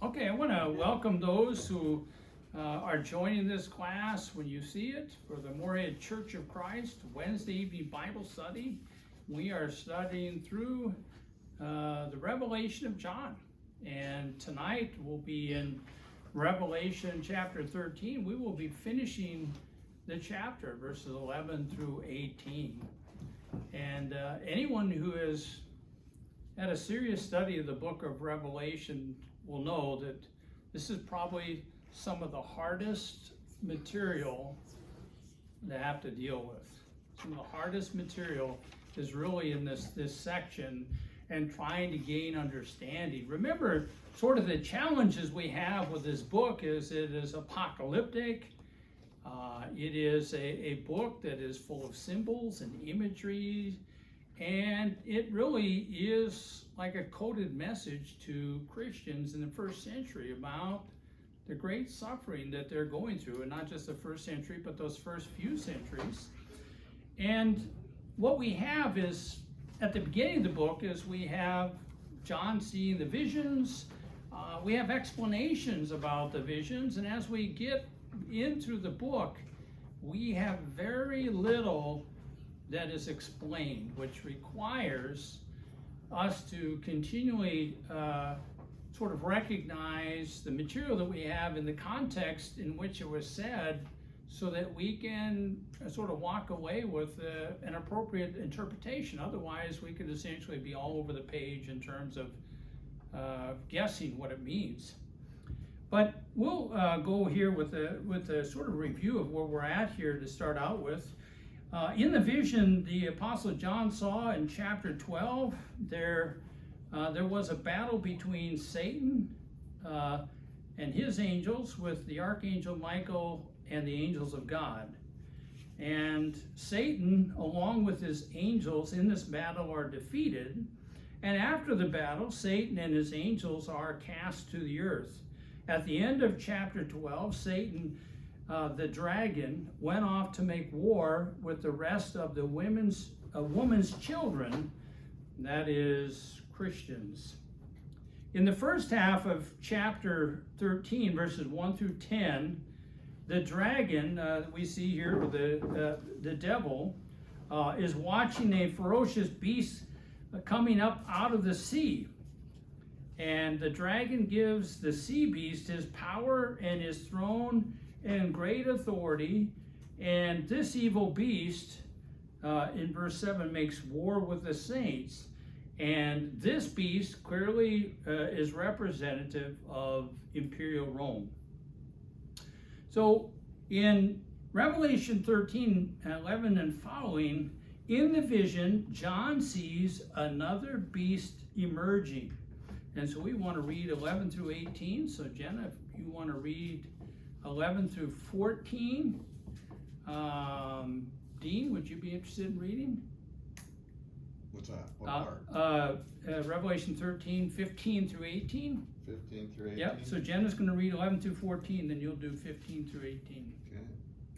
Okay, I want to welcome those who are joining this class when you see it for the Morehead Church of Christ Wednesday evening Bible study. We are studying through the Revelation of John, and tonight we'll be in Revelation chapter 13. We will be finishing the chapter, verses 11 through 18. And anyone who has had a serious study of the book of Revelation will know that this is probably some of the hardest material to have to deal with. Some of the hardest material is really in this section and trying to gain understanding. Remember, sort of the challenges we have with this book is it is apocalyptic. It is a book that is full of symbols and imagery, and it really is like a coded message to Christians in the first century about the great suffering that they're going through, and not just the first century, but those first few centuries. And what we have is, at the beginning of the book, is we have John seeing the visions. We have explanations about the visions, and as we get into the book, we have very little that is explained, which requires us to continually sort of recognize the material that we have in the context in which it was said, so that we can sort of walk away with an appropriate interpretation. Otherwise, we could essentially be all over the page in terms of guessing what it means. But we'll go here with a sort of review of where we're at here to start out with. In the vision the Apostle John saw in chapter 12, there was a battle between Satan and his angels with the archangel Michael and the angels of God. And Satan, along with his angels in this battle, are defeated. And after the battle, Satan and his angels are cast to the earth. At the end of chapter 12, Satan, the dragon, went off to make war with the rest of the woman's children, that is, Christians. In the first half of chapter 13, verses 1 through 10, the dragon, we see here with the devil, is watching a ferocious beast coming up out of the sea. And the dragon gives the sea beast his power and his throne and great authority. And this evil beast, in verse 7, makes war with the saints. And this beast clearly is representative of imperial Rome. So in Revelation 13, 11 and following, in the vision, John sees another beast emerging. And so we want to read 11 through 18. So Jenna, if you want to read 11 through 14. Dean, would you be interested in reading? What's that? What part? Revelation 13, 15 through 18. 15 through 18? Yep, so Jenna's going to read 11 through 14, then you'll do 15 through 18.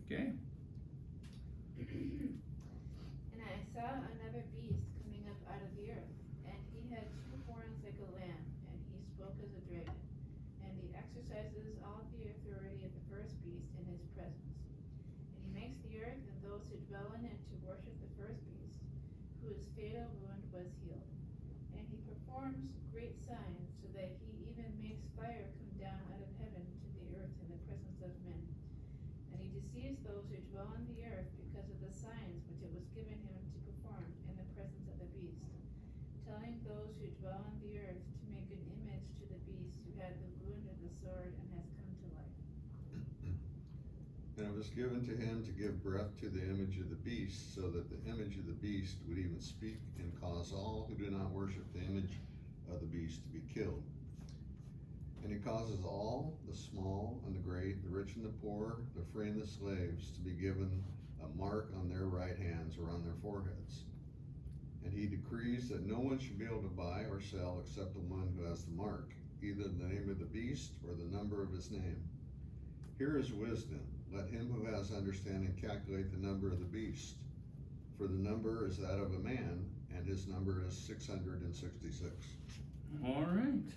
Okay? And I saw another beast coming up out of the earth, and he had two horns like a lamb, and he spoke as a dragon. And he exercises all the authority of the first beast in his presence. And he makes the earth and those who dwell in it to worship the first beast, whose fatal wound was healed. And he performs great signs, so that he even makes fire come down out of heaven to the earth in the presence of men. And he deceives those who dwell on the earth because of the signs which it was given him to perform in the presence of the beast, telling those who dwell on the earth to make an image to the beast who had the wound of the sword and has come to life. And it was given to him to give breath to the image of the beast, so that the image of the beast would even speak and cause all who do not worship the image of the beast to be killed. And he causes all, the small and the great, the rich and the poor, the free and the slaves, to be given a mark on their right hands or on their foreheads. And he decrees that no one should be able to buy or sell except the one who has the mark, either the name of the beast or the number of his name. Here is wisdom. Let him who has understanding calculate the number of the beast. For the number is that of a man, and his number is 666. All right.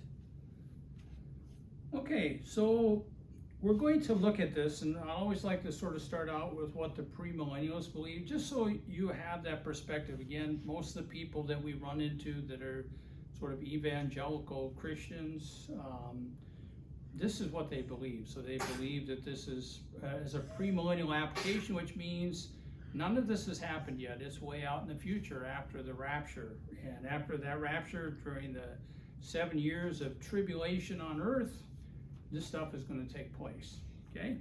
Okay, so we're going to look at this, and I always like to sort of start out with what the premillennialists believe, just so you have that perspective. Again, most of the people that we run into that are sort of evangelical Christians, this is what they believe. So they believe that this is a premillennial application, which means none of this has happened yet. It's way out in the future after the rapture. And after that rapture, during the 7 years of tribulation on earth, this stuff is going to take place. Okay?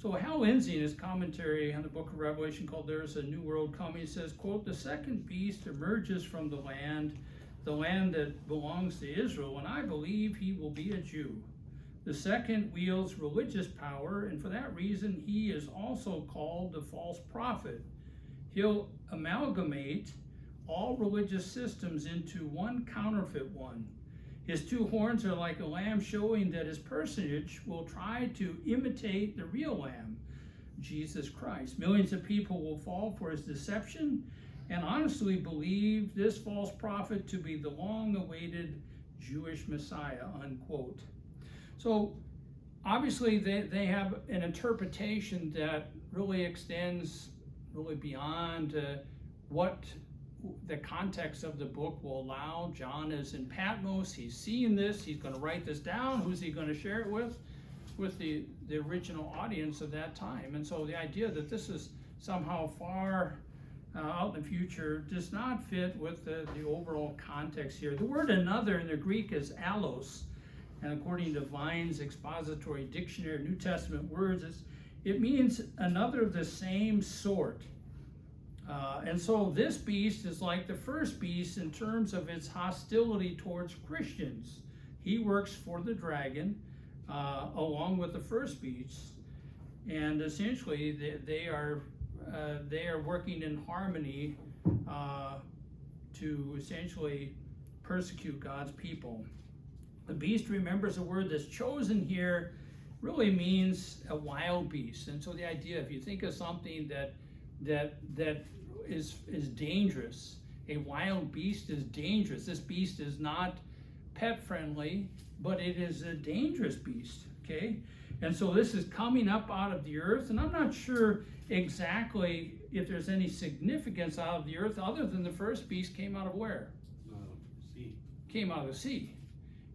So Hal Lindsey, in his commentary on the book of Revelation called There's a New World Coming, says, quote, "The second beast emerges from the land that belongs to Israel, and I believe he will be a Jew. The second wields religious power, and for that reason he is also called the false prophet. He'll amalgamate all religious systems into one counterfeit one. His two horns are like a lamb, showing that his personage will try to imitate the real lamb, Jesus Christ. Millions of people will fall for his deception and honestly believe this false prophet to be the long-awaited Jewish Messiah," unquote. So obviously they have an interpretation that really extends really beyond what the context of the book will allow. John is in Patmos, he's seeing this, he's going to write this down. Who's he going to share it with? With the original audience of that time. And so the idea that this is somehow far out in the future does not fit with the overall context here. The word another in the Greek is allos, and according to Vine's Expository Dictionary of New Testament Words, it means another of the same sort. And so this beast is like the first beast in terms of its hostility towards Christians. He works for the dragon along with the first beast, and essentially they are working in harmony to essentially persecute God's people. The beast, remember, is a word that's chosen here, really means a wild beast. And so the idea, if you think of something that is dangerous, a wild beast is dangerous. This beast is not pet friendly, but it is a dangerous beast, okay? And so this is coming up out of the earth, and I'm not sure exactly if there's any significance out of the earth other than the first beast came out of where? Sea. Came out of the sea.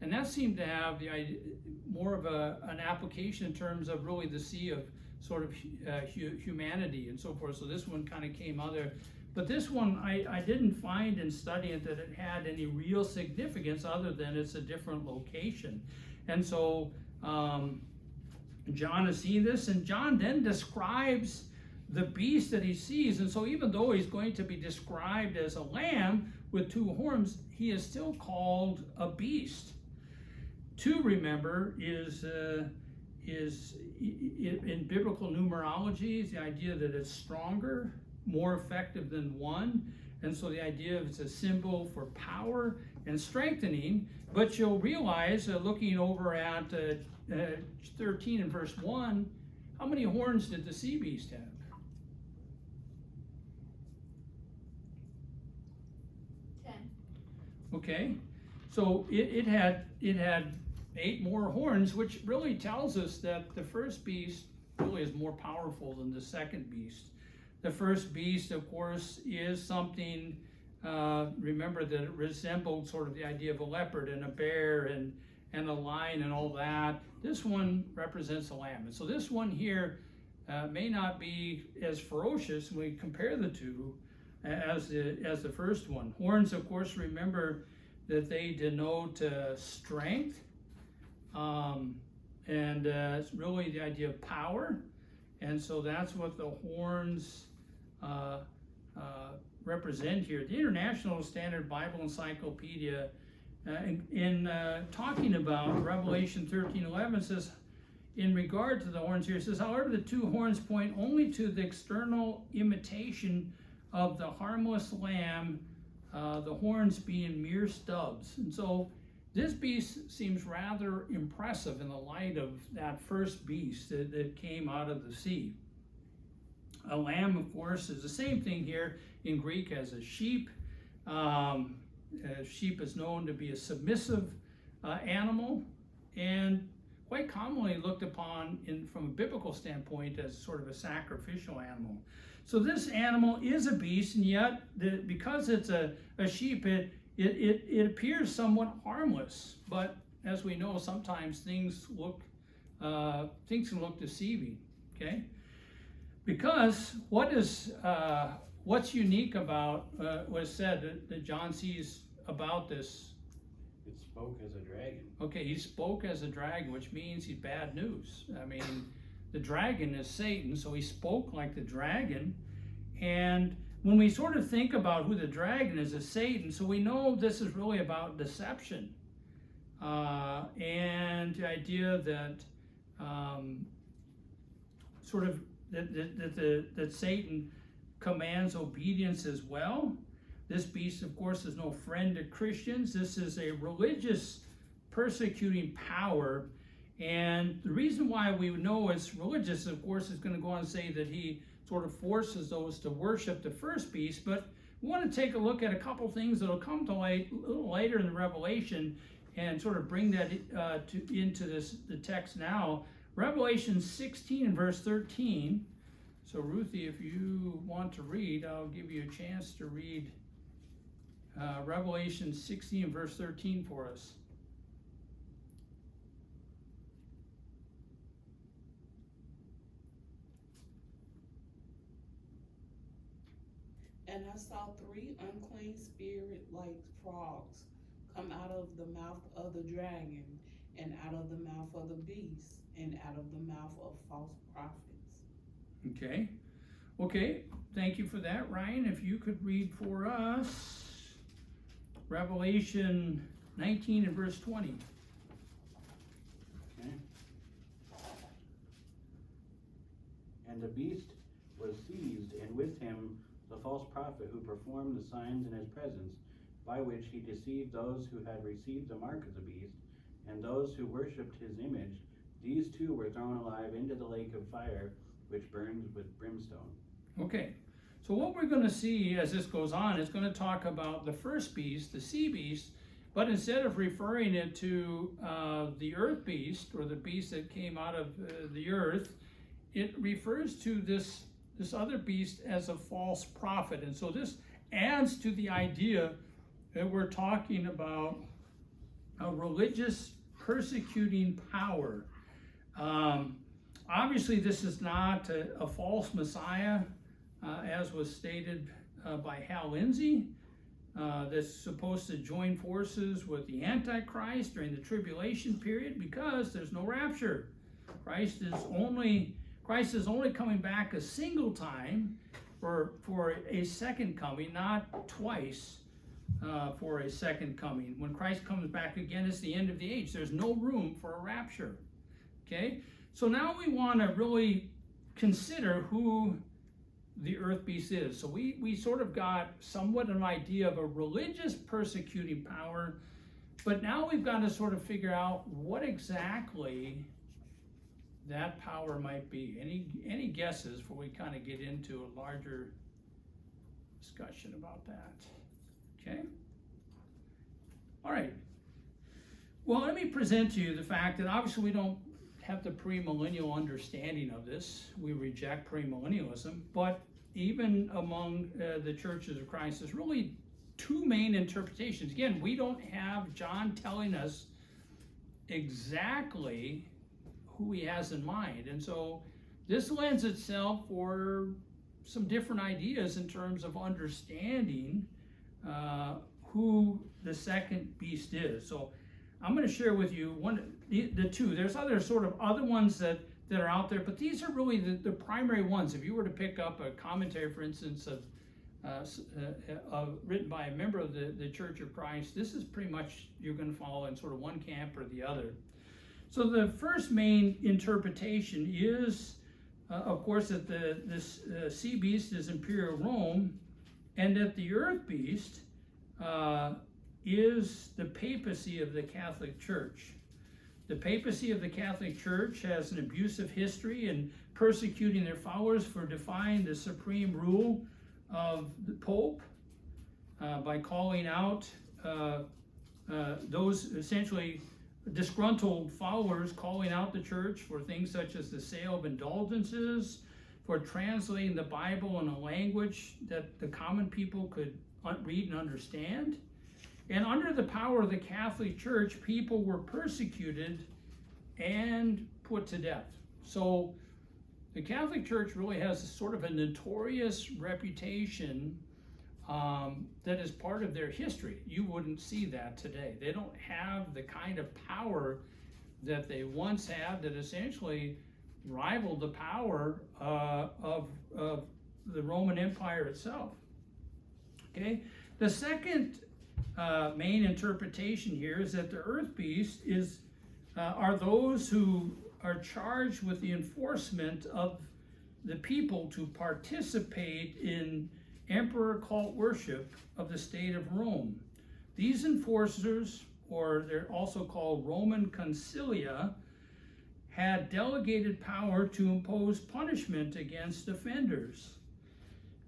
And that seemed to have the idea, more of an application in terms of really the sea of sort of humanity and so forth. So this one kind of came out there. But this one, I didn't find in studying it that it had any real significance other than it's a different location. And so John is seeing this, and John then describes the beast that he sees. And so even though he's going to be described as a lamb with two horns, he is still called a beast. Two, remember, is in biblical numerology, is the idea that it's stronger, more effective than one. And so the idea of it's a symbol for power and strengthening. But you'll realize, looking over at 13 and verse 1, how many horns did the sea beast have? 10. Okay, so it had 8 more horns, which really tells us that the first beast really is more powerful than the second beast. The first beast, of course, is something, remember, that it resembled sort of the idea of a leopard and a bear and a lion and all that. This one represents a lamb. And so this one here may not be as ferocious when we compare the two as the first one. Horns, of course, remember that they denote strength. And it's really the idea of power. And so that's what the horns represent here. The International Standard Bible Encyclopedia, in talking about Revelation 13:11, says, in regard to the horns here, it says, however, the two horns point only to the external imitation of the harmless lamb, the horns being mere stubs. And so this beast seems rather impressive in the light of that first beast that came out of the sea. A lamb, of course, is the same thing here in Greek as a sheep. Sheep is known to be a submissive animal, and quite quite commonly looked upon from a biblical standpoint as sort of a sacrificial animal. So this animal is a beast, and yet because it's a sheep, it appears somewhat harmless. But as we know, sometimes things can look deceiving. Okay, because what's unique about what is said that John sees about this? It spoke as a dragon. Okay, he spoke as a dragon, which means he's bad news. I mean, the dragon is Satan, so he spoke like the dragon. And when we sort of think about who the dragon is, it's Satan, so we know this is really about deception. And the idea that that Satan commands obedience as well. This beast, of course, is no friend to Christians. This is a religious persecuting power. And the reason why we know it's religious, of course, is going to go on and say that he sort of forces those to worship the first beast. But we want to take a look at a couple things that will come to light a little later in the Revelation and sort of bring that into the text now. Revelation 16 and verse 13. So Ruthie, if you want to read, I'll give you a chance to read Revelation 16 and verse 13 for us. And I saw 3 unclean spirit-like frogs come out of the mouth of the dragon, and out of the mouth of the beast, and out of the mouth of false prophets. Okay, thank you for that, Ryan. If you could read for us Revelation 19 and verse 20. Okay. And the beast was seized, and with him the false prophet who performed the signs in his presence, by which he deceived those who had received the mark of the beast, and those who worshipped his image. These two were thrown alive into the lake of fire, which burns with brimstone. Okay, so what we're going to see as this goes on is going to talk about the first beast, the sea beast, but instead of referring it to the earth beast, or the beast that came out of the earth, it refers to this other beast as a false prophet. And so this adds to the idea that we're talking about a religious persecuting power. Obviously, this is not a false Messiah, as was stated by Hal Lindsey, that's supposed to join forces with the Antichrist during the tribulation period, because there's no rapture. Christ is only coming back a single time for a second coming, not twice for a second coming. When Christ comes back again, it's the end of the age. There's no room for a rapture. Okay? So now we want to really consider who the earth beast is. So we sort of got somewhat an idea of a religious persecuting power, but now we've got to sort of figure out what exactly that power might be. Any guesses before we kind of get into a larger discussion about that? Okay? All right. Well, let me present to you the fact that obviously we don't have the premillennial understanding of this. We reject premillennialism, but even among the churches of Christ, there's really two main interpretations. Again, we don't have John telling us exactly who he has in mind. And so this lends itself for some different ideas in terms of understanding who the second beast is. So I'm going to share with you the two. There's other ones that are out there, but these are really the primary ones. If you were to pick up a commentary, for instance, written by a member of the Church of Christ, this is pretty much, you're going to follow in sort of one camp or the other. So the first main interpretation is, of course, that this sea beast is Imperial Rome, and that the earth beast is the papacy of the Catholic Church. The papacy of the Catholic Church has an abusive history in persecuting their followers for defying the supreme rule of the Pope by calling out those essentially disgruntled followers calling out the church for things such as the sale of indulgences, for translating the Bible in a language that the common people could read and understand. And under the power of the Catholic Church, people were persecuted and put to death. So the Catholic Church really has sort of a notorious reputation that is part of their history. You wouldn't see that today. They don't have the kind of power that they once had that essentially rivaled the power of the Roman Empire itself. Okay, the second main interpretation here is that the earth beast are those who are charged with the enforcement of the people to participate in emperor cult worship of the state of Rome. These enforcers, or they're also called Roman concilia, had delegated power to impose punishment against offenders.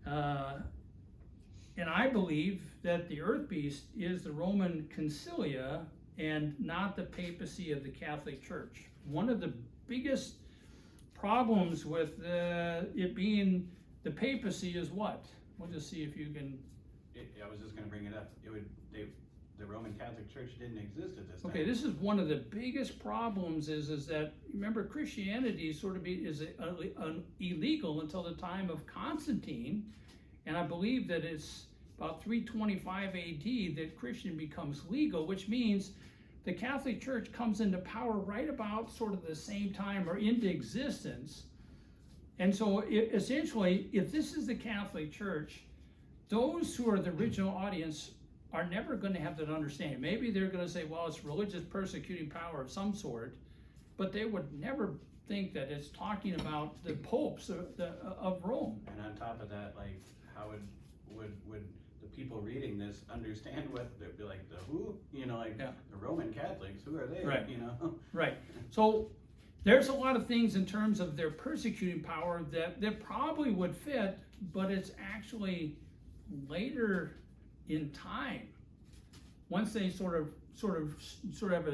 And I believe that the earth beast is the Roman concilia and not the papacy of the Catholic Church. One of the biggest problems with it being the papacy is what? We'll just see if you can. I was just going to bring it up. The Roman Catholic Church didn't exist at this time. Okay, this is one of the biggest problems is that, remember, Christianity sort of is illegal until the time of Constantine, and I believe that it's about 325 AD that Christian becomes legal, which means the Catholic Church comes into power right about sort of the same time or into existence. And so essentially, if this is the Catholic Church, those who are the original audience are never going to have that understanding. Maybe they're going to say, well, it's religious persecuting power of some sort, but they would never think that it's talking about the popes of Rome. And on top of that, like, how would the people reading this understand what they'd be like, the who? You know, like, Yeah. the Roman Catholics, who are they? Right. You know? Right. So there's a lot of things in terms of their persecuting power that probably would fit, but it's actually later in time. Once they sort of have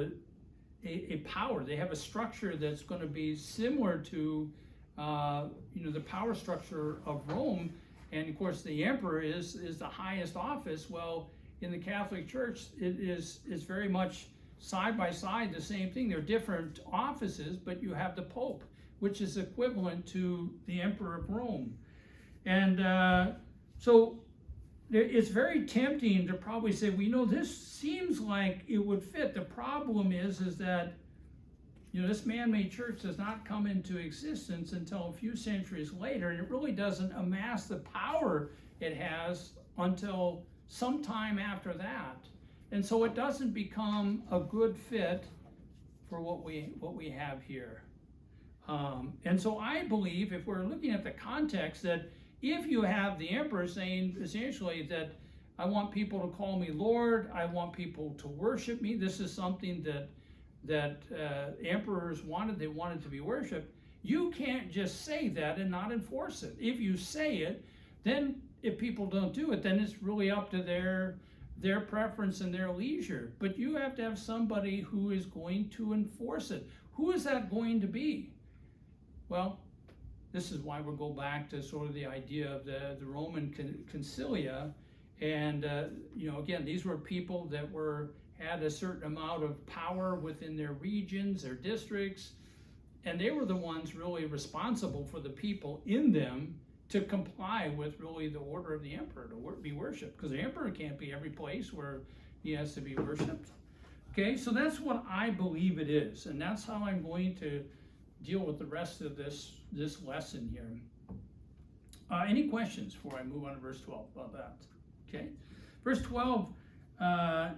a power, they have a structure that's going to be similar to the power structure of Rome, and of course the emperor is the highest office. Well, in the Catholic Church, it is very much side by side the same thing. They're different offices, but you have the Pope, which is equivalent to the Emperor of Rome, and so it's very tempting to probably say, well, this seems like it would fit. The problem is that this man-made church does not come into existence until a few centuries later, and it really doesn't amass the power it has until sometime after that. And so it doesn't become a good fit for what we have here. And so I believe, if we're looking at the context, that if you have the emperor saying essentially that I want people to call me Lord, I want people to worship me, this is something that emperors wanted, they wanted to be worshipped, you can't just say that and not enforce it. If you say it, then if people don't do it, then it's really up to their preference and their leisure. But you have to have somebody who is going to enforce it. Who is that going to be? Well, this is why we'll go back to sort of the idea of the Roman concilia. And, again, these were people that had a certain amount of power within their regions, their districts, and they were the ones really responsible for the people in them to comply with really the order of the emperor to be worshipped, because the emperor can't be every place where he has to be worshipped. Okay, so that's what I believe it is, and that's how I'm going to deal with the rest of this lesson here. Any questions before I move on to verse 12 about that? Okay, verse 12,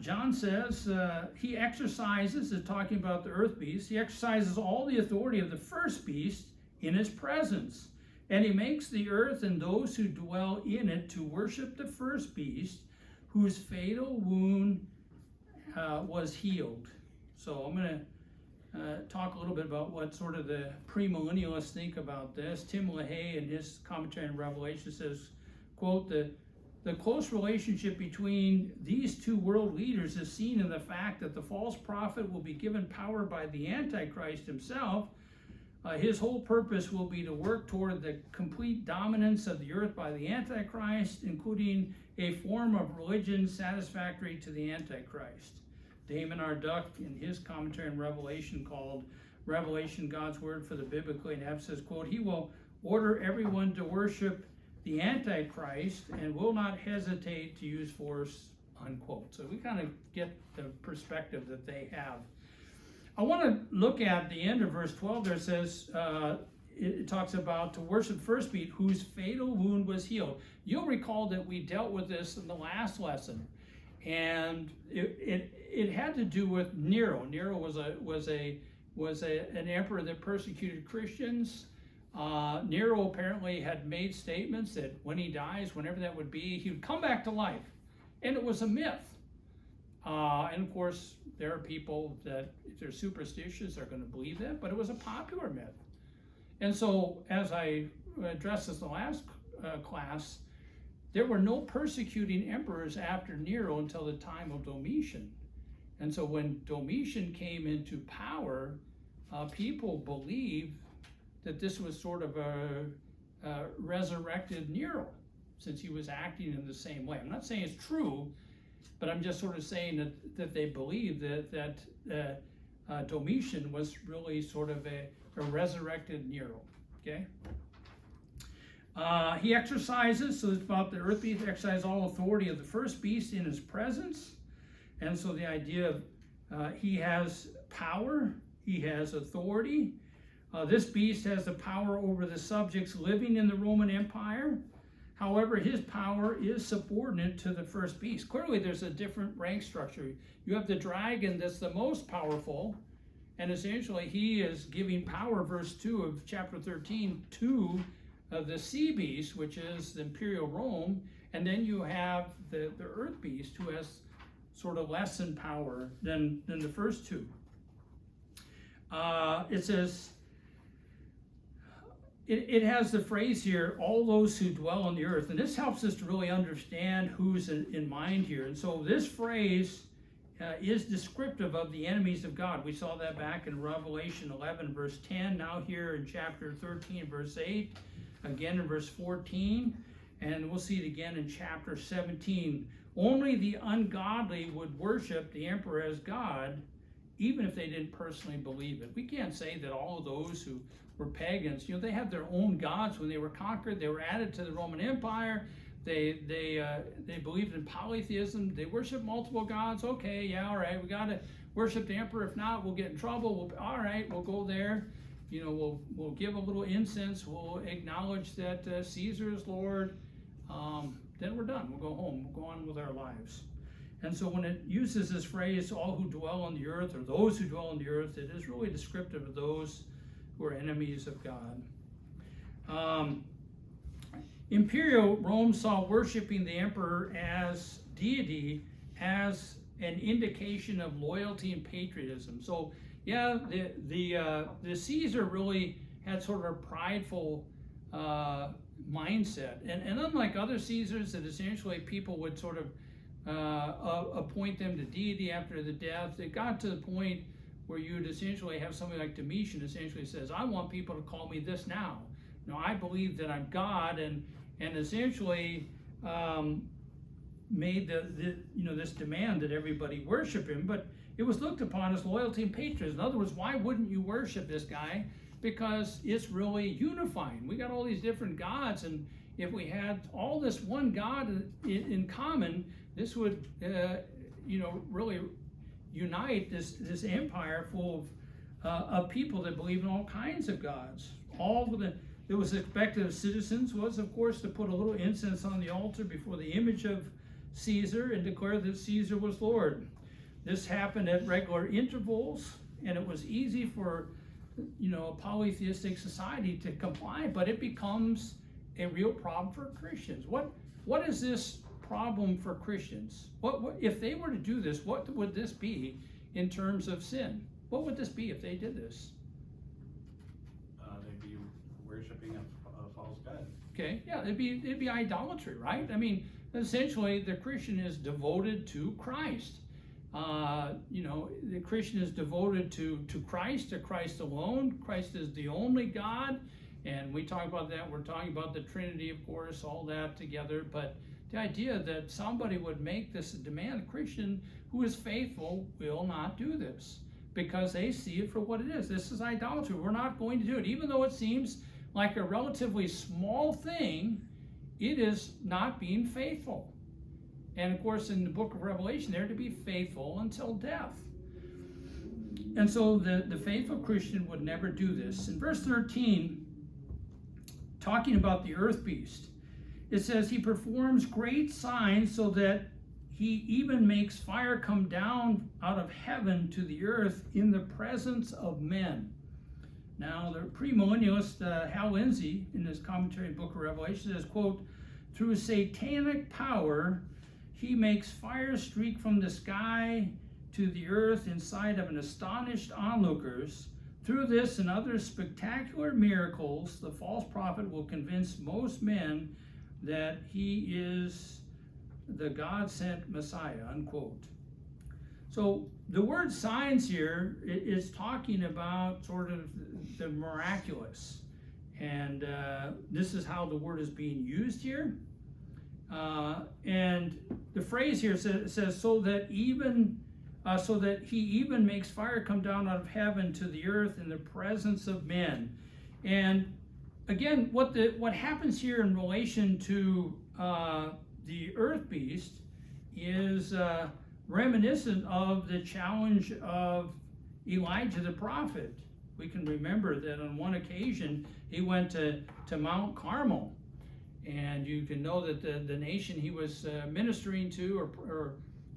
John says he exercises, is talking about the earth beast, he exercises all the authority of the first beast in his presence, and he makes the earth and those who dwell in it to worship the first beast, whose fatal wound was healed. So I'm going to talk a little bit about what sort of the premillennialists think about this. Tim LaHaye, in his commentary on Revelation, says, quote, the the close relationship between these two world leaders is seen in the fact that the false prophet will be given power by the Antichrist himself. His whole purpose will be to work toward the complete dominance of the earth by the Antichrist, including a form of religion satisfactory to the Antichrist. Damon R. Duck, in his commentary on Revelation called Revelation, God's Word for the Biblically Inept, says, quote, he will order everyone to worship the Antichrist and will not hesitate to use force, unquote. So we kind of get the perspective that they have. I want to look at the end of verse 12. There it says, it talks about to worship first beast, whose fatal wound was healed. You'll recall that we dealt with this in the last lesson, and it had to do with Nero. Nero was an emperor that persecuted Christians. Nero apparently had made statements that when he dies, whenever that would be, he would come back to life, and it was a myth. And of course, there are people that, if they're superstitious, are going to believe that, but it was a popular myth. And so, as I addressed this in the last class, there were no persecuting emperors after Nero until the time of Domitian. And so when Domitian came into power, people believed that this was sort of a resurrected Nero, since he was acting in the same way. I'm not saying it's true, but I'm just sort of saying that they believe that Domitian was really sort of a resurrected Nero, okay? He exercises, so it's about the earth beast, exercise all authority of the first beast in his presence. And so the idea of he has power, he has authority. This beast has the power over the subjects living in the Roman Empire. However, his power is subordinate to the first beast. Clearly, there's a different rank structure. You have the dragon that's the most powerful, and essentially he is giving power, verse 2 of chapter 13, to the sea beast, which is the imperial Rome, and then you have the earth beast, who has sort of less in power than the first two. It says, it has the phrase here, all those who dwell on the earth, and this helps us to really understand who's in mind here. And so this phrase is descriptive of the enemies of God. We saw that back in Revelation 11, verse 10, now here in chapter 13, verse 8, again in verse 14, and we'll see it again in chapter 17. Only the ungodly would worship the emperor as God, even if they didn't personally believe it. We can't say that all of those who were pagans, they had their own gods when they were conquered. They were added to the Roman Empire. They believed in polytheism. They worshiped multiple gods. Okay, yeah, all right, we got to worship the emperor. If not, we'll get in trouble. All right, we'll go there. We'll give a little incense. We'll acknowledge that Caesar is Lord. Then we're done. We'll go home. We'll go on with our lives. And so when it uses this phrase, all who dwell on the earth, or those who dwell on the earth, it is really descriptive of those who are enemies of God. Imperial Rome saw worshiping the emperor as deity as an indication of loyalty and patriotism. So yeah, the Caesar really had sort of a prideful mindset, and unlike other Caesars that essentially people would sort of appoint them to deity after the death, it got to the point where you would essentially have somebody like Domitian essentially says, I want people to call me this now. I believe that I'm God, and essentially made this demand that everybody worship him, but it was looked upon as loyalty and patriotism. In other words, why wouldn't you worship this guy? Because it's really unifying. We got all these different gods, and if we had all this one God in common, this would really unite this empire full of people that believe in all kinds of gods. It was expected of citizens was, of course, to put a little incense on the altar before the image of Caesar and declare that Caesar was Lord. This happened at regular intervals, and it was easy for a polytheistic society to comply, but it becomes a real problem for Christians. What is this problem for Christians? What if they were to do this, what would this be in terms of sin? What would this be if they did this? They'd be worshiping a false god. Okay, yeah, it'd be idolatry, right? I mean, essentially the Christian is devoted to Christ. The Christian is devoted to Christ alone. Christ is the only God, and we talk about that. We're talking about the Trinity, of course, all that together. But the idea that somebody would make this a demand, a Christian who is faithful will not do this because they see it for what it is. This is idolatry. We're not going to do it. Even though it seems like a relatively small thing, it is not being faithful. And of course, in the book of Revelation, they're to be faithful until death. And so the faithful Christian would never do this. In verse 13, talking about the earth beast, it says, he performs great signs so that he even makes fire come down out of heaven to the earth in the presence of men. Now, the premillennialist Hal Lindsey, in his commentary on the book of Revelation, says, quote, through satanic power, he makes fire streak from the sky to the earth in sight of an astonished onlookers. Through this and other spectacular miracles, the false prophet will convince most men that he is the God-sent Messiah, unquote. So the word signs here is talking about sort of the miraculous. And this is how the word is being used here. And the phrase here says so that he even makes fire come down out of heaven to the earth in the presence of men. And again, what happens here in relation to the earth beast is reminiscent of the challenge of Elijah the prophet. We can remember that on one occasion he went to Mount Carmel. And you can know that the nation he was ministering to, or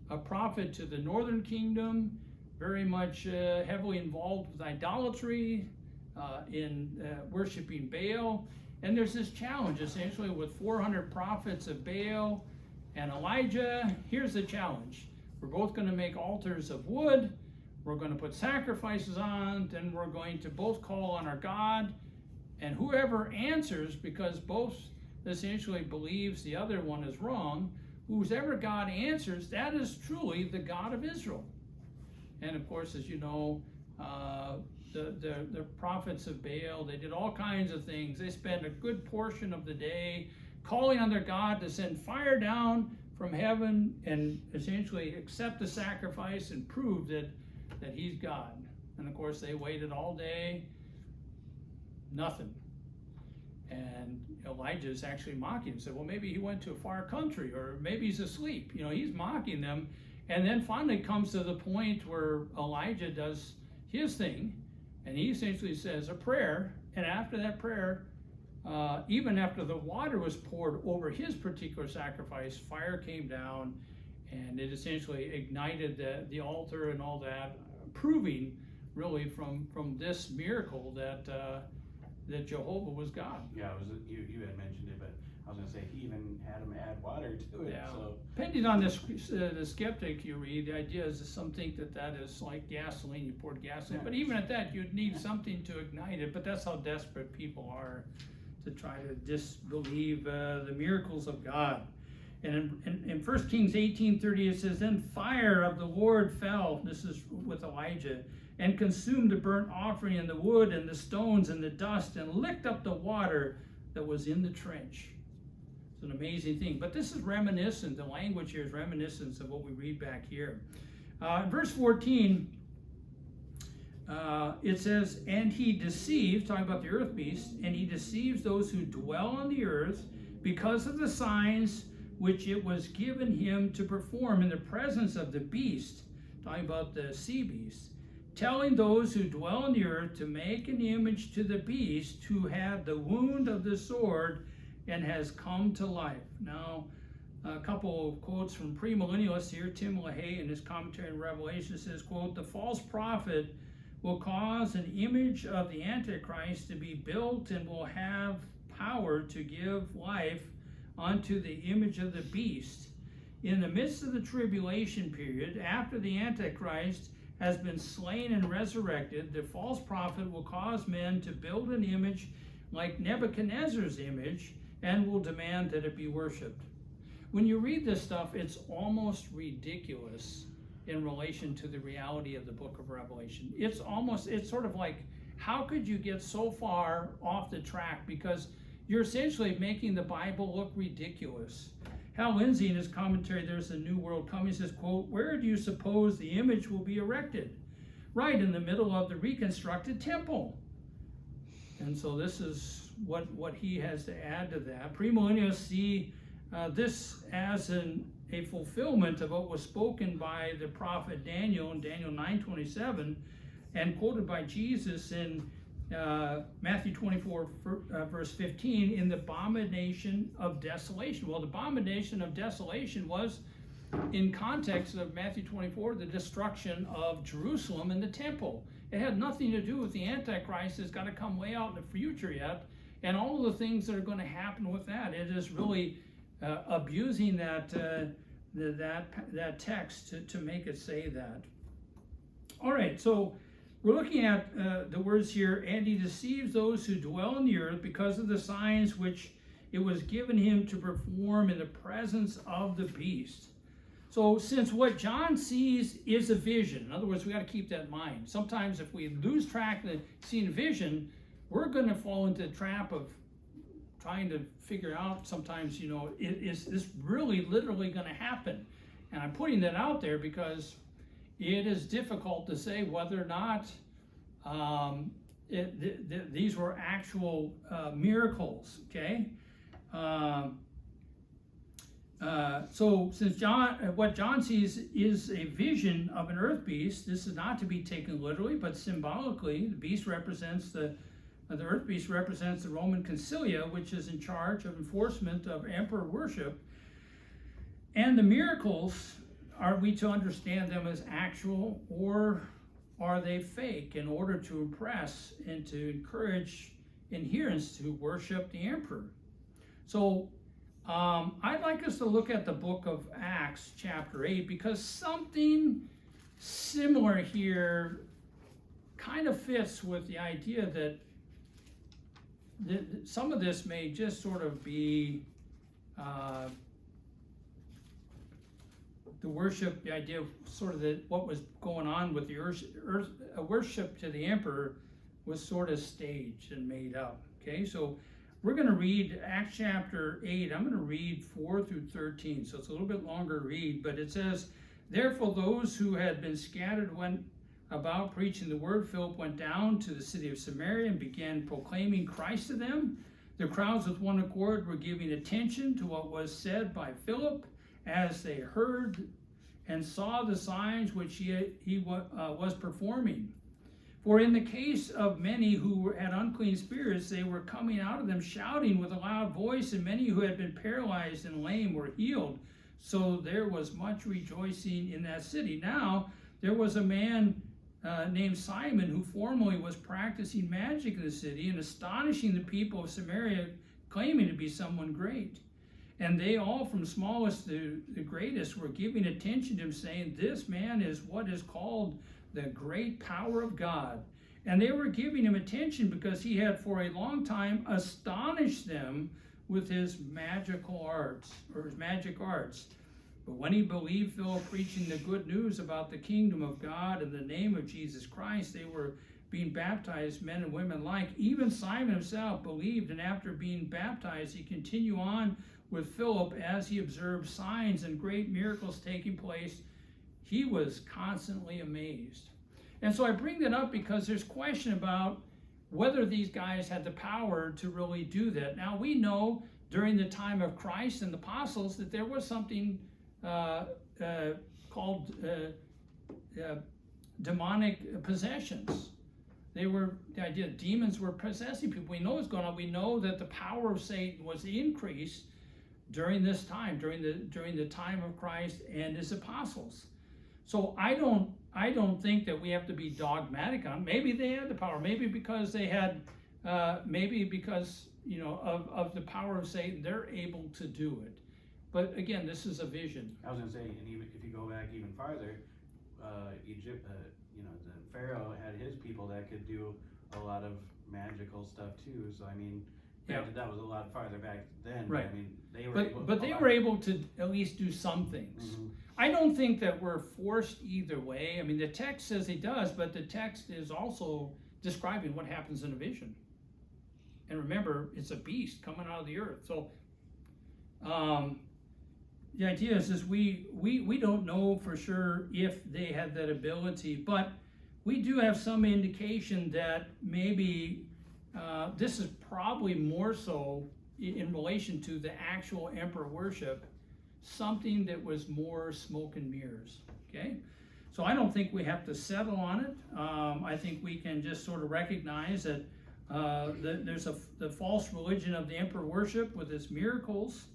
a prophet to the northern kingdom, very much heavily involved with idolatry, in worshiping Baal. And there's this challenge, essentially, with 400 prophets of Baal and Elijah. Here's the challenge. We're both going to make altars of wood. We're going to put sacrifices on. Then we're going to both call on our God. And whoever answers, because both essentially believes the other one is wrong, whoever God answers, that is truly the God of Israel. And of course, as you know, the prophets of Baal, they did all kinds of things. They spent a good portion of the day calling on their God to send fire down from heaven and essentially accept the sacrifice and prove that he's God. And of course, they waited all day, nothing. And Elijah is actually mocking him. Said, well, maybe he went to a far country, or maybe he's asleep. He's mocking them. And then finally comes to the point where Elijah does his thing, and he essentially says a prayer. And after that prayer, even after the water was poured over his particular sacrifice, fire came down, and it essentially ignited the altar and all that, proving really from this miracle that Jehovah was God. Yeah, you had mentioned it, but I was going to say he even had him add water to it. Yeah. So Depending on the skeptic you read, the idea is that some think that is like gasoline, you poured gasoline. Yeah. But even at that, you'd need something to ignite it. But that's how desperate people are to try to disbelieve the miracles of God. And in 1 Kings 18:30, it says, then fire of the Lord fell, this is with Elijah, and consumed the burnt offering and the wood and the stones and the dust and licked up the water that was in the trench. It's an amazing thing. But this is reminiscent, the language here is reminiscent of what we read back here. In verse 14, it says, and he deceives, talking about the earth beast, and he deceives those who dwell on the earth because of the signs which it was given him to perform in the presence of the beast, talking about the sea beast, telling those who dwell on the earth to make an image to the beast who had the wound of the sword and has come to life. Now, a couple of quotes from premillennialists here. Tim LaHaye in his commentary on Revelation says, quote, the false prophet will cause an image of the Antichrist to be built and will have power to give life unto the image of the beast. In the midst of the tribulation period, after the Antichrist has been slain and resurrected, the false prophet will cause men to build an image like Nebuchadnezzar's image and will demand that it be worshipped. when you read this stuff, it's almost ridiculous in relation to the reality of the book of Revelation. It's sort of like, how could you get so far off the track? Because you're essentially making the Bible look ridiculous. Hal Lindsey, in his commentary, There's a New World Coming, says, quote, "Where do you suppose the image will be erected?" Right in the middle of the reconstructed temple. And so this is what he has to add to that. Premillennialists see this as a fulfillment of what was spoken by the prophet Daniel in Daniel 9:27 and quoted by Jesus in Matthew 24 verse 15 in the abomination of desolation. Well, the abomination of desolation was, in context of Matthew 24, the destruction of Jerusalem and the temple. It had nothing to do with the Antichrist that's got to come way out in the future yet, and all of the things that are going to happen with that. It is really abusing that text to make it say that. All right, so we're looking at the words here, "And he deceives those who dwell in the earth because of the signs which it was given him to perform in the presence of the beast." So since what John sees is a vision, in other words, we got to keep that in mind. Sometimes if we lose track of seeing a vision, we're going to fall into the trap of trying to figure out sometimes, is this really literally going to happen? And I'm putting that out there because it is difficult to say whether or not these were actual miracles, okay? So since what John sees is a vision of an earth beast, this is not to be taken literally, but symbolically. The beast represents the earth beast represents the Roman Concilia, which is in charge of enforcement of emperor worship. And the miracles, are we to understand them as actual, or are they fake in order to impress and to encourage adherents to worship the emperor? So I'd like us to look at the book of Acts chapter 8, because something similar here kind of fits with the idea that some of this may just sort of be the worship, the idea of sort of what was going on with the worship to the emperor was sort of staged and made up. Okay, so we're going to read Acts chapter 8. I'm going to read 4 through 13, so it's a little bit longer read, but it says, "Therefore those who had been scattered went about preaching the word. Philip went down to the city of Samaria and began proclaiming Christ to them. The crowds with one accord were giving attention to what was said by Philip as they heard and saw the signs which he was performing. For in the case of many who had unclean spirits, they were coming out of them shouting with a loud voice, and many who had been paralyzed and lame were healed. So there was much rejoicing in that city. Now there was a man named Simon, who formerly was practicing magic in the city and astonishing the people of Samaria, claiming to be someone great. And they all, from smallest to the greatest, were giving attention to him, saying, 'This man is what is called the great power of God.' And they were giving him attention because he had for a long time astonished them with his magical arts, or his magic arts. But when he believed Philip preaching the good news about the kingdom of God in the name of Jesus Christ, they were being baptized, men and women alike. Even Simon himself believed, and after being baptized, he continued on with Philip as he observed signs and great miracles taking place. He was constantly amazed." And so I bring that up because there's question about whether these guys had the power to really do that. Now, we know during the time of Christ and the apostles that there was something called demonic possessions. They were, the idea that demons were possessing people. We know what's going on. We know that the power of Satan was increased during this time, during the time of Christ and his apostles. So I don't think that we have to be dogmatic on. Maybe they had the power. Maybe because they had, maybe because of the power of Satan, they're able to do it. But again, this is a vision. I was going to say, and even if you go back even farther, Egypt, the Pharaoh had his people that could do a lot of magical stuff too. So I mean, Yeah. Granted, that was a lot farther back then, Right. but I mean, they were able. But they were able to at least do some things. Mhm. I don't think that we're forced either way. I mean, the text says he does, but the text is also describing what happens in a vision. And remember, it's a beast coming out of the earth. So, the idea is we don't know for sure if they had that ability, but we do have some indication that maybe this is probably more so in relation to the actual emperor worship, something that was more smoke and mirrors, okay? So I don't think we have to settle on it. I think we can just sort of recognize that there's the false religion of the emperor worship with its miracles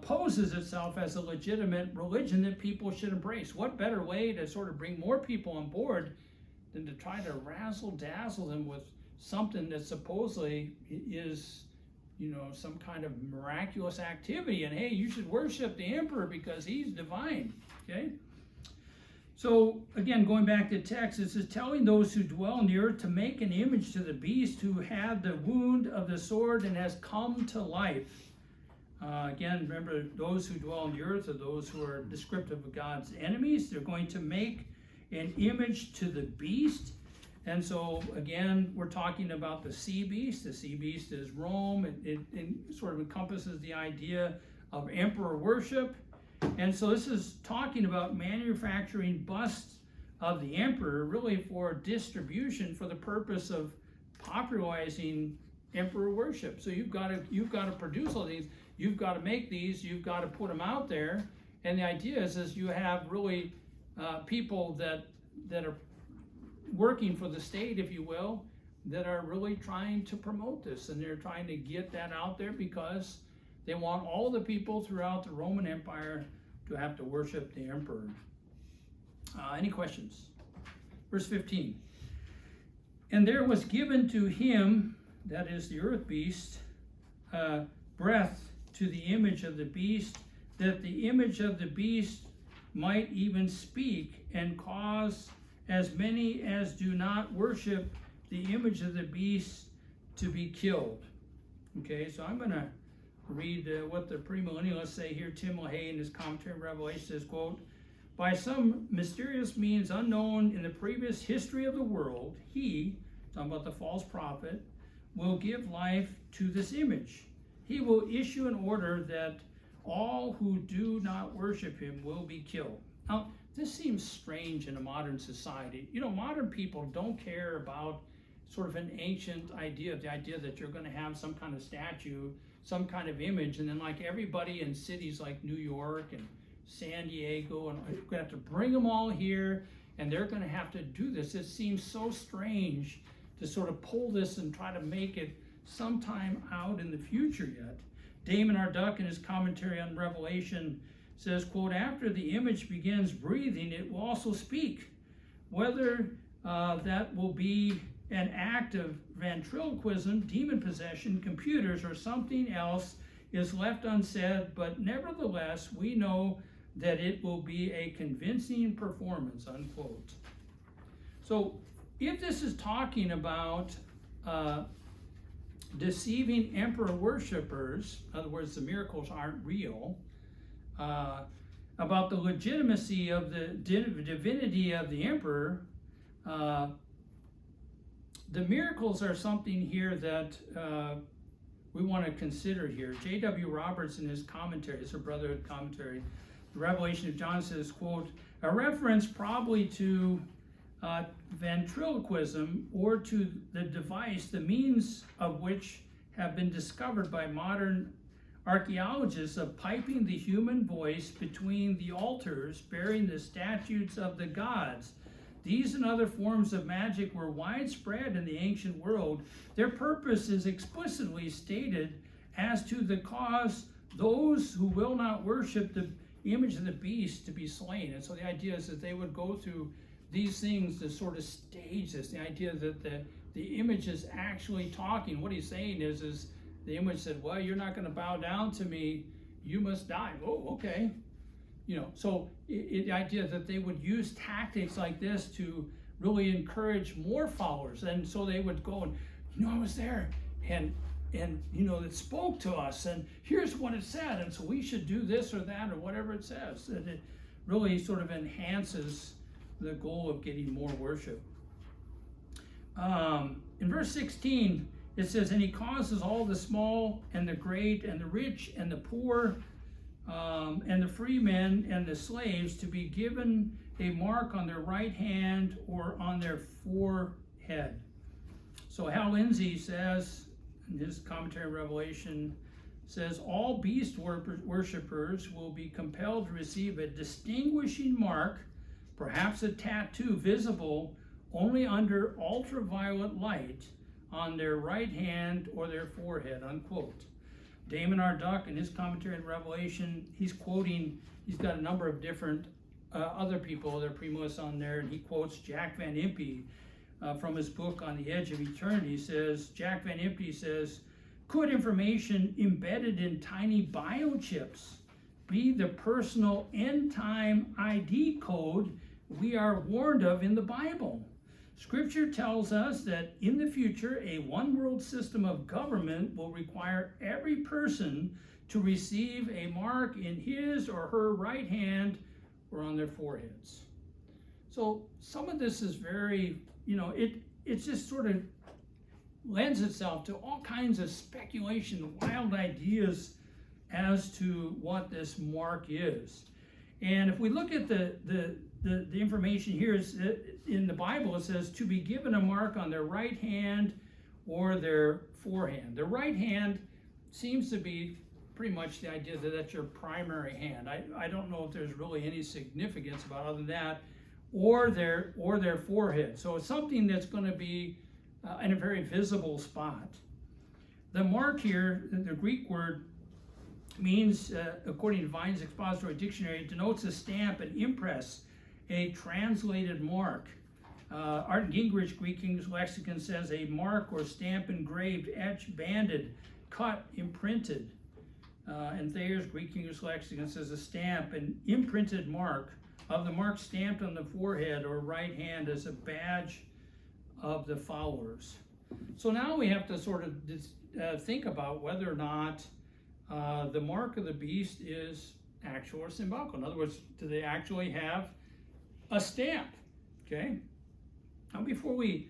poses itself as a legitimate religion that people should embrace. What better way to sort of bring more people on board than to try to razzle-dazzle them with something that supposedly is, you know, some kind of miraculous activity, and hey, you should worship the emperor because he's divine, okay? So again, going back to text, it says, telling those who dwell on the earth to make an image to the beast who had the wound of the sword and has come to life. Again, remember, those who dwell on the earth are those who are descriptive of God's enemies. They're going to make an image to the beast. And so, again, we're talking about the sea beast. The sea beast is Rome. It sort of encompasses the idea of emperor worship. And so this is talking about manufacturing busts of the emperor, really for distribution for the purpose of popularizing emperor worship. So you've got to produce all these. You've got to make these. You've got to put them out there. And the idea is you have really people that are working for the state, if you will, that are really trying to promote this, and they're trying to get that out there because they want all the people throughout the Roman Empire to have to worship the emperor. Any questions? Verse 15. And there was given to him, that is the earth beast, breath to the image of the beast, that the image of the beast might even speak and cause as many as do not worship the image of the beast to be killed. Okay, so I'm going to read what the premillennialists say here. Tim LaHaye in his commentary on Revelation says, quote, by some mysterious means unknown in the previous history of the world, he, talking about the false prophet, will give life to this image. He will issue an order that all who do not worship him will be killed. Now, this seems strange in a modern society. You know, modern people don't care about sort of an ancient idea, the idea that you're going to have some kind of statue, some kind of image, and then like everybody in cities like New York and San Diego, and you're going to have to bring them all here, and they're going to have to do this. It seems so strange to sort of pull this and try to make it sometime out in the future yet. Damon R. Duck in his commentary on Revelation says, quote, after the image begins breathing, it will also speak. Whether that will be an act of ventriloquism, demon possession, computers, or something else is left unsaid, but nevertheless, we know that it will be a convincing performance, unquote. So if this is talking about deceiving emperor worshipers, in other words, the miracles aren't real, about the legitimacy of the divinity of the emperor, the miracles are something here that we want to consider here. J.W. Roberts in his commentary, it's a Brotherhood commentary, the Revelation of John says, quote, a reference probably to ventriloquism or to the device, the means of which have been discovered by modern archaeologists of piping the human voice between the altars bearing the statues of the gods. These and other forms of magic were widespread in the ancient world. Their purpose is explicitly stated as to the cause those who will not worship the image of the beast to be slain. And so the idea is that they would go through these things to sort of stage this. The idea that the image is actually talking. What he's saying is the image said, well, you're not going to bow down to me. You must die. Oh, okay. You know, so the idea that they would use tactics like this to really encourage more followers. And so they would go and, you know, I was there. And that spoke to us, and here's what it said, and so we should do this or that or whatever it says. And it really sort of enhances the goal of getting more worship. In verse 16, it says, and he causes all the small and the great and the rich and the poor and the free men and the slaves to be given a mark on their right hand or on their forehead. So Hal Lindsey says, in his commentary on Revelation, says, all beast worshippers will be compelled to receive a distinguishing mark, perhaps a tattoo visible only under ultraviolet light on their right hand or their forehead, unquote. Damon R. Duck, in his commentary on Revelation, he's got a number of different other people, their premillists on there, and he quotes Jack Van Impe from his book On the Edge of Eternity. Jack Van Impe says, could information embedded in tiny biochips be the personal end-time ID code we are warned of in the Bible? Scripture tells us that in the future, a one-world system of government will require every person to receive a mark in his or her right hand or on their foreheads. So some of this is very, it just sort of lends itself to all kinds of speculation, wild ideas as to what this mark is. And if we look at the information here, in the Bible, it says to be given a mark on their right hand or their forehand. The right hand seems to be pretty much the idea that that's your primary hand. I don't know if there's really any significance about other than that, or their forehead. So it's something that's going to be in a very visible spot. The mark here, the Greek word, means, according to Vine's Expository Dictionary, denotes a stamp, an impress, a translated mark. Art Gingrich, Greek English Lexicon, says a mark or stamp engraved, etched, banded, cut, imprinted. And Thayer's Greek English Lexicon says a stamp, an imprinted mark of the mark stamped on the forehead or right hand as a badge of the followers. So now we have to sort of think about whether or not the mark of the beast is actual or symbolical. In other words, do they actually have a stamp? Okay. Now, before we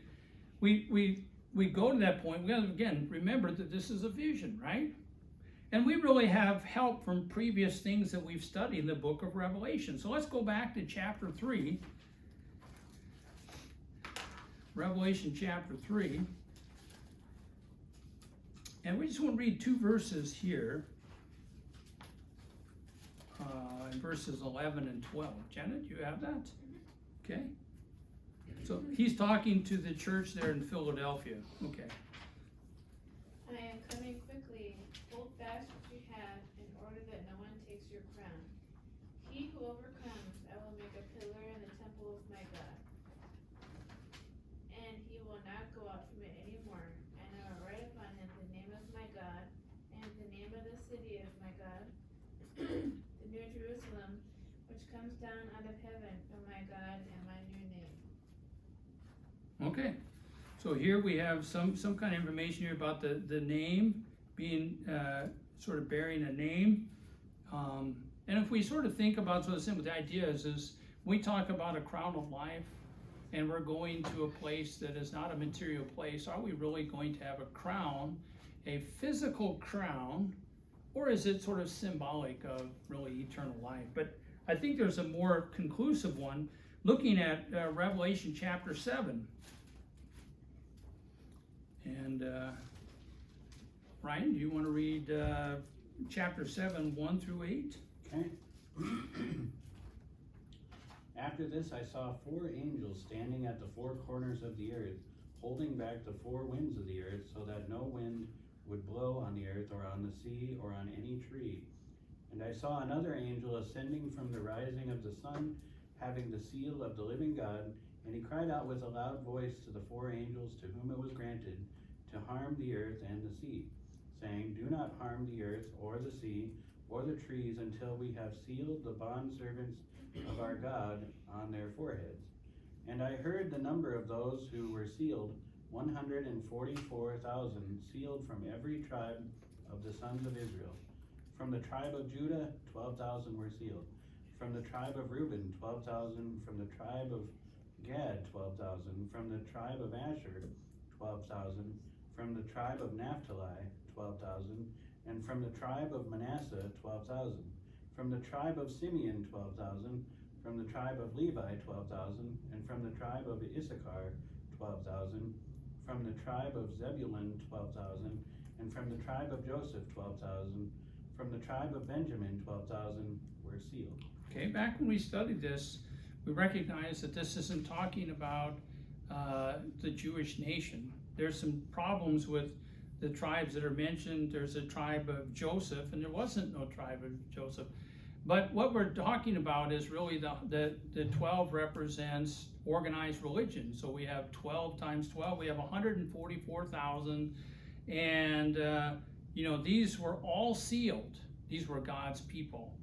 go to that point, we got to again remember that this is a vision, right? And we really have help from previous things that we've studied in the book of Revelation. So let's go back to chapter 3. Revelation chapter 3. And we just want to read 2 verses here. In verses 11 and 12. Janet, you have that? Okay. So he's talking to the church there in Philadelphia. Okay. I am coming quickly. Hold fast what you have, in order that no one takes your crown. He who overcomes, I will make a pillar in the temple of my God. And he will not go out from it any more. And I will write upon him the name of my God, and the name of the city of my God, the New Jerusalem, which comes down out of heaven from my God, and my new name. Okay. So here we have some kind of information here about the name being sort of bearing a name. And if we sort of think about sort of simple, the idea is we talk about a crown of life and we're going to a place that is not a material place. Are we really going to have a crown, a physical crown, or is it sort of symbolic of really eternal life? But I think there's a more conclusive one looking at Revelation chapter 7. And Ryan, do you want to read chapter 7, 1 through 8? Okay. After this I saw 4 angels standing at the 4 corners of the earth, holding back the 4 winds of the earth, so that no wind would blow on the earth or on the sea or on any tree. And I saw another angel ascending from the rising of the sun, having the seal of the living God, and he cried out with a loud voice to the 4 angels to whom it was granted to harm the earth and the sea, saying, do not harm the earth or the sea or the trees until we have sealed the bondservants of our God on their foreheads. And I heard the number of those who were sealed, 144,000 sealed from every tribe of the sons of Israel. From the tribe of Judah, 12,000 were sealed. From the tribe of Reuben, 12,000. From the tribe of Gad, 12,000. From the tribe of Asher, 12,000. From the tribe of Naphtali, 12,000. And from the tribe of Manasseh, 12,000. From the tribe of Simeon, 12,000. From the tribe of Levi, 12,000. And from the tribe of Issachar, 12,000. From the tribe of Zebulun, 12,000. And from the tribe of Joseph, 12,000. From the tribe of Benjamin, 12,000 were sealed. Okay, back when we studied this, we recognized that this isn't talking about the Jewish nation. There's some problems with the tribes that are mentioned. There's a tribe of Joseph, and there wasn't no tribe of Joseph. But what we're talking about is really the 12 represents organized religion. So we have 12 times 12, we have 144,000, and these were all sealed. These were God's people.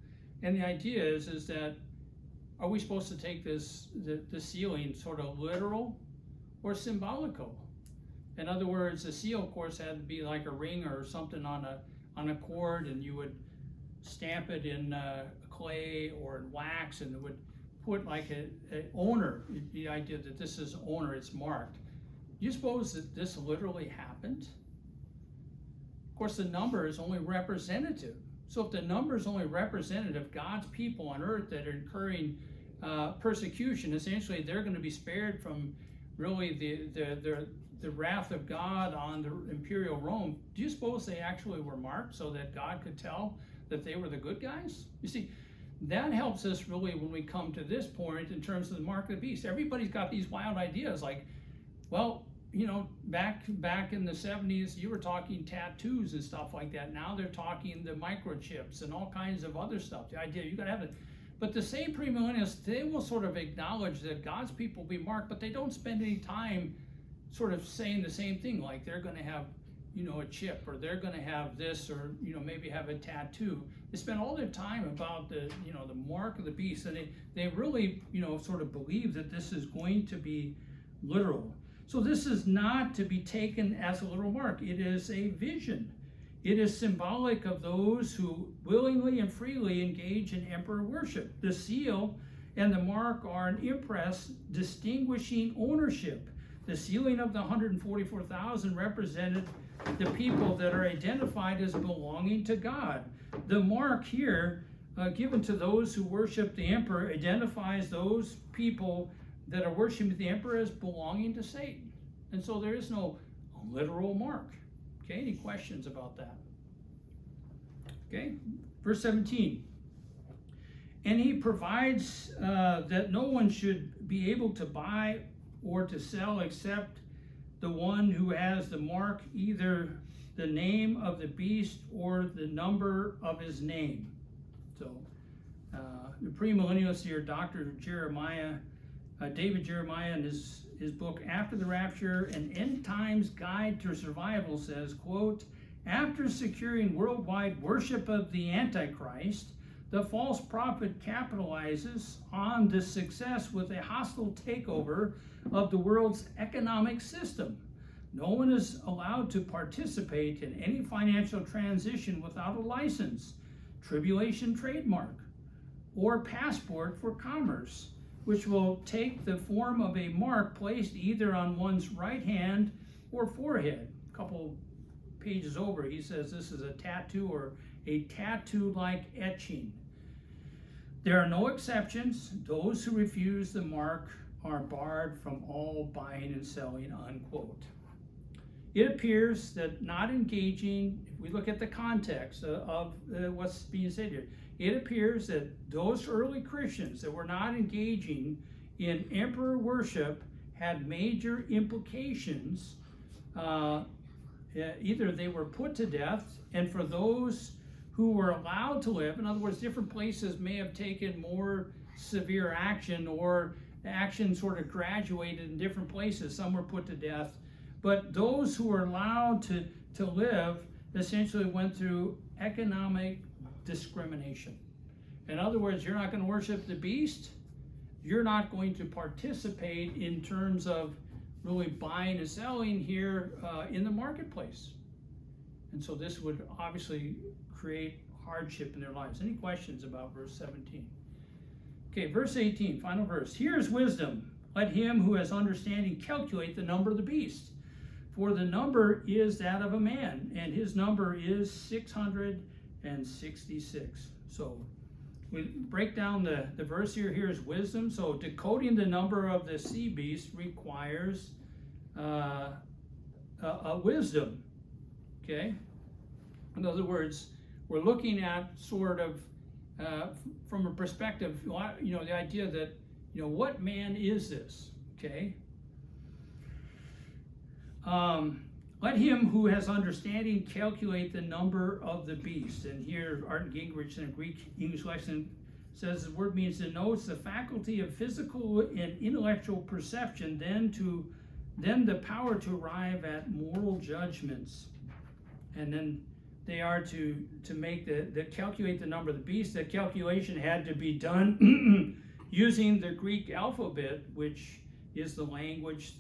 And the idea is that, are we supposed to take the sealing sort of literal or symbolical? In other words, the seal, of course, had to be like a ring or something on a cord, and you would stamp it in clay or in wax, and it would put like a owner, the idea that this is owner, it's marked. You suppose that this literally happened? Of course, the number is only representative. So if the number is only representative of God's people on earth that are incurring persecution, essentially they're going to be spared from really the wrath of God on the imperial Rome. Do you suppose they actually were marked so that God could tell that they were the good guys? You see, that helps us really when we come to this point in terms of the mark of the beast. Everybody's got these wild ideas like, well, back in the 70s, you were talking tattoos and stuff like that. Now they're talking the microchips and all kinds of other stuff. The idea, you gotta have it. But the same premillennialists, they will sort of acknowledge that God's people will be marked, but they don't spend any time sort of saying the same thing, like they're gonna have, a chip, or they're gonna have this, or, maybe have a tattoo. They spend all their time about the mark of the beast, and they really, sort of believe that this is going to be literal. So this is not to be taken as a literal mark. It is a vision. It is symbolic of those who willingly and freely engage in emperor worship. The seal and the mark are an impress distinguishing ownership. The sealing of the 144,000 represented the people that are identified as belonging to God. The mark here given to those who worship the emperor identifies those people that are worshiping the emperor as belonging to Satan. And so there is no literal mark. Okay, any questions about that? Okay, verse 17. And he provides that no one should be able to buy or to sell except the one who has the mark, either the name of the beast or the number of his name. So the premillennialist here, Dr. Jeremiah, David Jeremiah, in his book After the Rapture, an End Times Guide to Survival, says, quote, after securing worldwide worship of the Antichrist, the false prophet capitalizes on this success with a hostile takeover of the world's economic system. No one is allowed to participate in any financial transition without a license, tribulation trademark, or passport for commerce, which will take the form of a mark placed either on one's right hand or forehead. A couple pages over, he says this is a tattoo or a tattoo-like etching. There are no exceptions. Those who refuse the mark are barred from all buying and selling, unquote. It appears that not engaging, if we look at the context of what's being said here, it appears that those early Christians that were not engaging in emperor worship had major implications. Either they were put to death, and for those who were allowed to live, in other words, different places may have taken more severe action, or action sort of graduated in different places. Some were put to death. But those who were allowed to live essentially went through economic discrimination. In other words, you're not going to worship the beast. You're not going to participate in terms of really buying and selling here in the marketplace. And so this would obviously create hardship in their lives. Any questions about verse 17? Okay, verse 18, final verse. Here is wisdom. Let him who has understanding calculate the number of the beast. For the number is that of a man, and his number is 666. So we break down the verse here. Here is wisdom. So decoding the number of the sea beast requires a wisdom. Okay? In other words, we're looking at sort of from a perspective, the idea that, what man is this? Okay? Let him who has understanding calculate the number of the beast. And here, Art Gingrich in a Greek English lesson says the word means denotes the faculty of physical and intellectual perception, then the power to arrive at moral judgments. And then they are to make the calculate the number of the beast. The calculation had to be done using the Greek alphabet, which is the language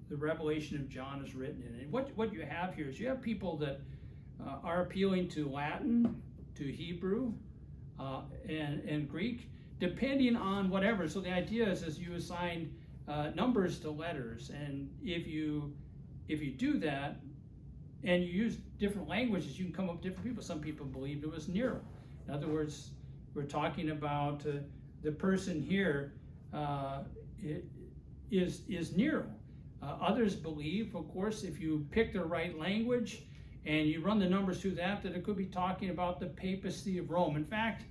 the Revelation of John is written in. And what you have here is you have people that are appealing to Latin, to Hebrew, and Greek, depending on whatever. So the idea is you assign numbers to letters, and if you do that, and you use different languages, you can come up with different people. Some people believed it was Nero. In other words, we're talking about the person here is Nero. Others believe, of course, if you pick the right language and you run the numbers through that it could be talking about the papacy of Rome. In fact,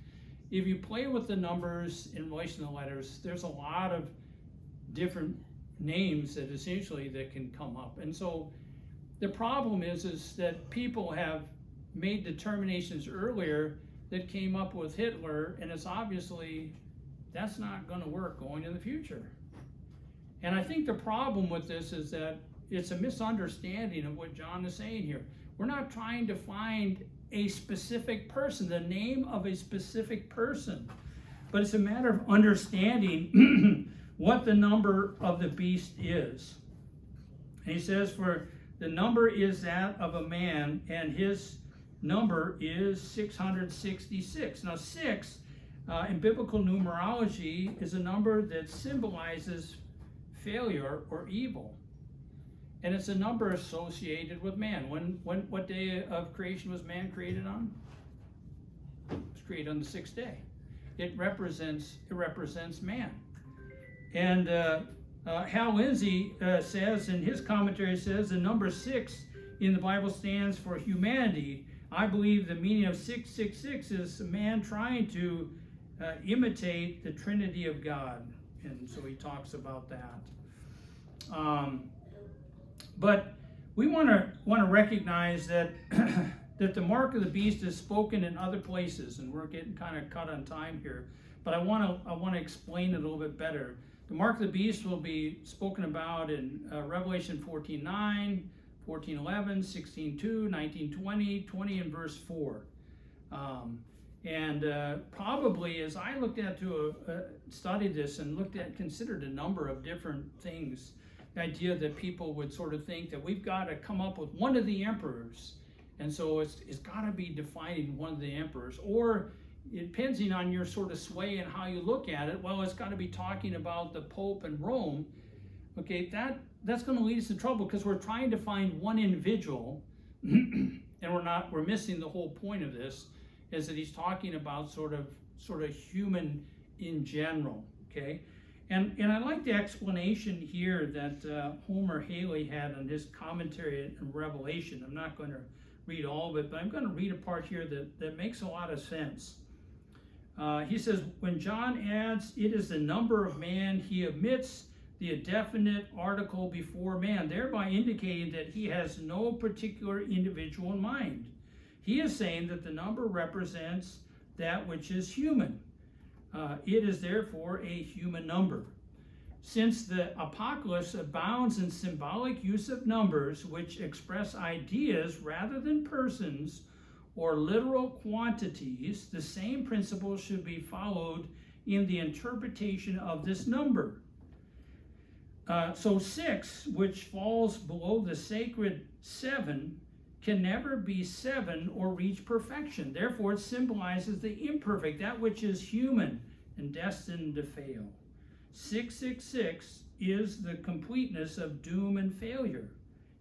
if you play with the numbers in relation to the letters, there's a lot of different names that essentially that can come up. And so the problem is that people have made determinations earlier that came up with Hitler, and it's obviously that's not going to work going in the future. And I think the problem with this is that it's a misunderstanding of what John is saying here. We're not trying to find a specific person, the name of a specific person, but it's a matter of understanding what the number of the beast is. And he says, for the number is that of a man, and his number is 666. Now, 6 in biblical numerology is a number that symbolizes failure or evil, and it's a number associated with man. What day of creation was man created on? It was created on the 6th day. It represents man. And Hal Lindsey says in his commentary, says the number 6 in the Bible stands for humanity. I believe the meaning of 666 is man trying to imitate the Trinity of God. And so he talks about that. But we want to recognize that that the mark of the beast is spoken in other places, and we're getting kind of cut on time here. But I want to explain it a little bit better. The mark of the beast will be spoken about in Revelation 14:9, 14:11, 16:2, 19:20, 20 and verse 4. Probably as I looked at studied this and considered a number of different things, the idea that people would sort of think that we've got to come up with one of the emperors, and so it's got to be defining one of the emperors, or depending on your sort of sway and how you look at it, well, it's got to be talking about the Pope and Rome. Okay, that's going to lead us to trouble because we're trying to find one individual, and we're missing the whole point of this, is that he's talking about sort of human in general. Okay, and I like the explanation here that Homer Haley had on his commentary in Revelation. I'm not going to read all of it, but I'm going to read a part here that makes a lot of sense. He says, when John adds, it is the number of man, he omits the indefinite article before man, thereby indicating that he has no particular individual in mind. He is saying that the number represents that which is human. It is therefore a human number. Since the apocalypse abounds in symbolic use of numbers which express ideas rather than persons or literal quantities, the same principle should be followed in the interpretation of this number. So 6, which falls below the sacred 7, can never be 7 or reach perfection. Therefore, it symbolizes the imperfect, that which is human and destined to fail. 666 is the completeness of doom and failure.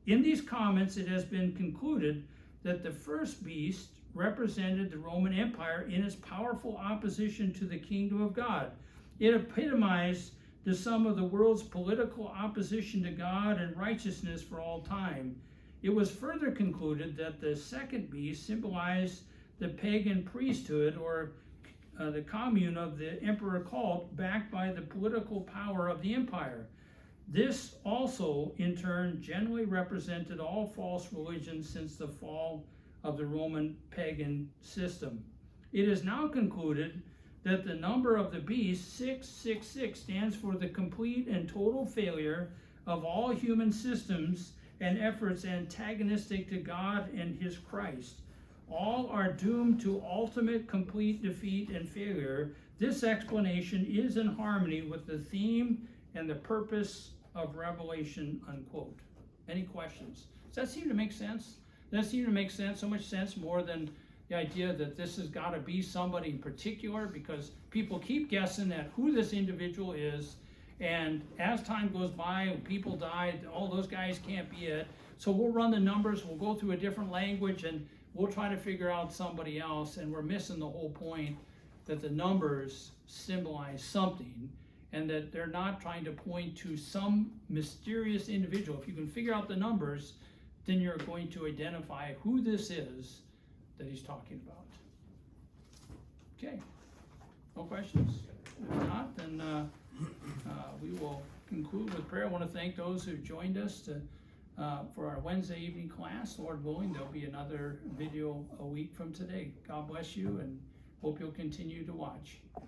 In these comments, it has been concluded that the first beast represented the Roman Empire in its powerful opposition to the kingdom of God. It epitomized the sum of the world's political opposition to God and righteousness for all time. It was further concluded that the second beast symbolized the pagan priesthood, or the commune of the emperor cult, backed by the political power of the empire. This also, in turn, generally represented all false religions since the fall of the Roman pagan system. It is now concluded that the number of the beast, 666, stands for the complete and total failure of all human systems and efforts antagonistic to God and his Christ. All are doomed to ultimate complete defeat and failure. This explanation is in harmony with the theme and the purpose of Revelation, unquote. Any questions? Does that seem to make sense? Does that seem to make sense? So much sense more than the idea that this has got to be somebody in particular, because people keep guessing at who this individual is, and as time goes by, people die, all those guys can't be it. So we'll run the numbers, we'll go through a different language, and we'll try to figure out somebody else, and we're missing the whole point that the numbers symbolize something, and that they're not trying to point to some mysterious individual. If you can figure out the numbers, then you're going to identify who this is that he's talking about. Okay, no questions? If not, then we will conclude with prayer. I want to thank those who joined us for our Wednesday evening class. Lord willing, there'll be another video a week from today. God bless you, and hope you'll continue to watch.